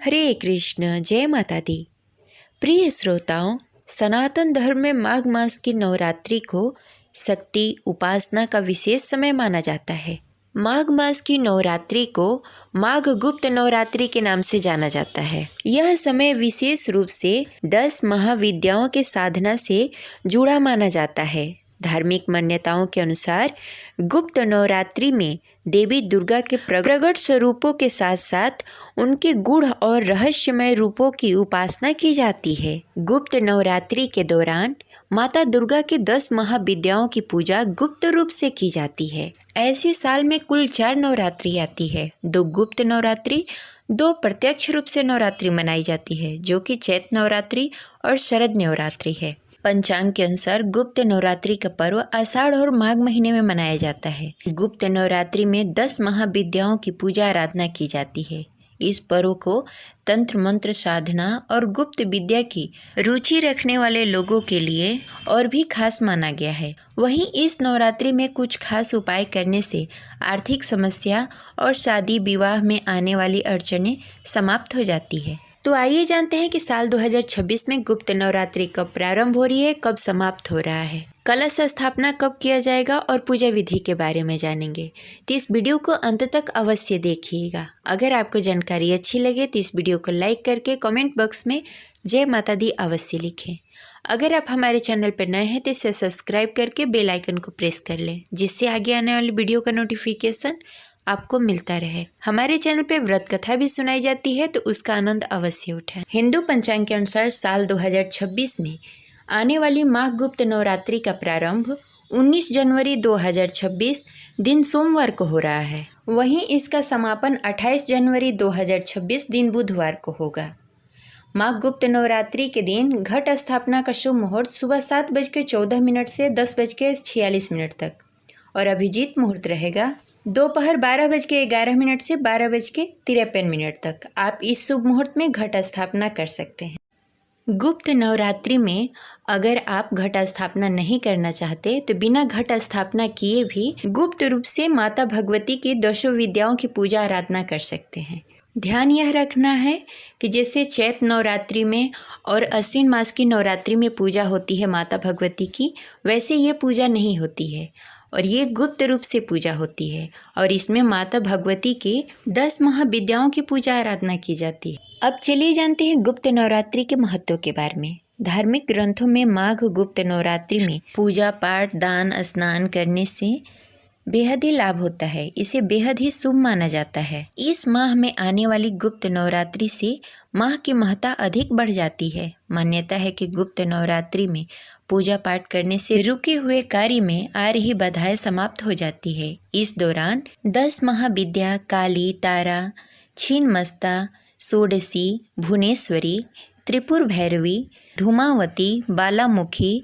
हरे कृष्ण, जय माता दी। प्रिय श्रोताओं, सनातन धर्म में माघ मास की नवरात्रि को शक्ति उपासना का विशेष समय माना जाता है। माघ मास की नवरात्रि को माघ गुप्त नवरात्रि के नाम से जाना जाता है। यह समय विशेष रूप से 10 महाविद्याओं के साधना से जुड़ा माना जाता है। धार्मिक मान्यताओं के अनुसार गुप्त नवरात्रि में देवी दुर्गा के प्रगट स्वरूपों के साथ साथ उनके गूढ़ और रहस्यमय रूपों की उपासना की जाती है। गुप्त नवरात्रि के दौरान माता दुर्गा के 10 महाविद्याओं की पूजा गुप्त रूप से की जाती है। ऐसे साल में कुल 4 नवरात्रि आती है। 2 गुप्त नवरात्रि, 2 प्रत्यक्ष रूप से नवरात्रि मनाई जाती है, जो कि चैत नवरात्रि और शरद नवरात्रि है। पंचांग के अनुसार गुप्त नवरात्रि का पर्व आषाढ़ और माघ महीने में मनाया जाता है। गुप्त नवरात्रि में 10 महाविद्याओं की पूजा आराधना की जाती है। इस पर्व को तंत्र मंत्र साधना और गुप्त विद्या की रुचि रखने वाले लोगों के लिए और भी खास माना गया है। वहीं इस नवरात्रि में कुछ खास उपाय करने से आर्थिक समस्या और शादी विवाह में आने वाली अड़चनें समाप्त हो जाती है। तो आइए जानते हैं कि साल 2026 में गुप्त नवरात्रि कब प्रारंभ हो रही है, कब समाप्त हो रहा है, कलश स्थापना कब किया जाएगा और पूजा विधि के बारे में जानेंगे। तो इस वीडियो को अंत तक अवश्य देखिएगा। अगर आपको जानकारी अच्छी लगे तो इस वीडियो को लाइक करके कमेंट बॉक्स में जय माता दी अवश्य लिखें। अगर आप हमारे चैनल पर नए हैं तो इसे सब्सक्राइब करके बेल आइकन को प्रेस कर लें, जिससे आगे आने वाली वीडियो का नोटिफिकेशन आपको मिलता रहे। हमारे चैनल पे व्रत कथा भी सुनाई जाती है, तो उसका आनंद अवश्य उठाएं। हिंदू पंचांग के अनुसार साल 2026 में आने वाली माघ गुप्त नवरात्रि का प्रारंभ 19 जनवरी 2026 दिन सोमवार को हो रहा है। वहीं इसका समापन 28 जनवरी 2026 दिन बुधवार को होगा। माघ गुप्त नवरात्रि के दिन घट स्थापना का शुभ मुहूर्त सुबह 7:14 से 10:46 तक और अभिजीत मुहूर्त रहेगा दोपहर 12:11 से 12:53 तक। आप इस शुभ मुहूर्त में घट स्थापना कर सकते हैं। गुप्त नवरात्रि में अगर आप घट स्थापना नहीं करना चाहते तो बिना घट स्थापना किए भी गुप्त रूप से माता भगवती की 10 विद्याओं की पूजा आराधना कर सकते हैं। ध्यान यह रखना है कि जैसे चैत नवरात्रि में और अश्विन मास की नवरात्रि में पूजा होती है माता भगवती की, वैसे ये पूजा नहीं होती है और ये गुप्त रूप से पूजा होती है और इसमें माता भगवती के 10 महाविद्याओं की पूजा आराधना की जाती है। अब चलिए जानते हैं गुप्त नवरात्रि के महत्व के बारे में। धार्मिक ग्रंथों में माघ गुप्त नवरात्रि में पूजा पाठ दान स्नान करने से बेहद ही लाभ होता है। इसे बेहद ही शुभ माना जाता है। इस माह में आने वाली गुप्त नवरात्रि से माह की महत्ता अधिक बढ़ जाती है। मान्यता है कि गुप्त नवरात्रि में पूजा पाठ करने से रुके हुए कार्य में आ रही बाधाएं समाप्त हो जाती है। इस दौरान 10 महाविद्या काली, तारा, छिन्नमस्ता, षोडशी, भुवनेश्वरी, त्रिपुर भैरवी, धूमावती, बालामुखी,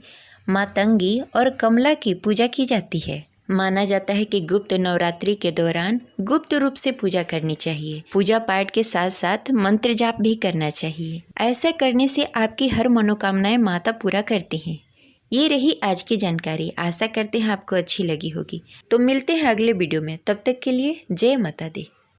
मातंगी और कमला की पूजा की जाती है। माना जाता है कि गुप्त नवरात्रि के दौरान गुप्त रूप से पूजा करनी चाहिए। पूजा पाठ के साथ साथ मंत्र जाप भी करना चाहिए। ऐसा करने से आपकी हर मनोकामनाएं माता पूरा करती हैं। ये रही आज की जानकारी। आशा करते हैं आपको अच्छी लगी होगी। तो मिलते हैं अगले वीडियो में। तब तक के लिए जय माता दी।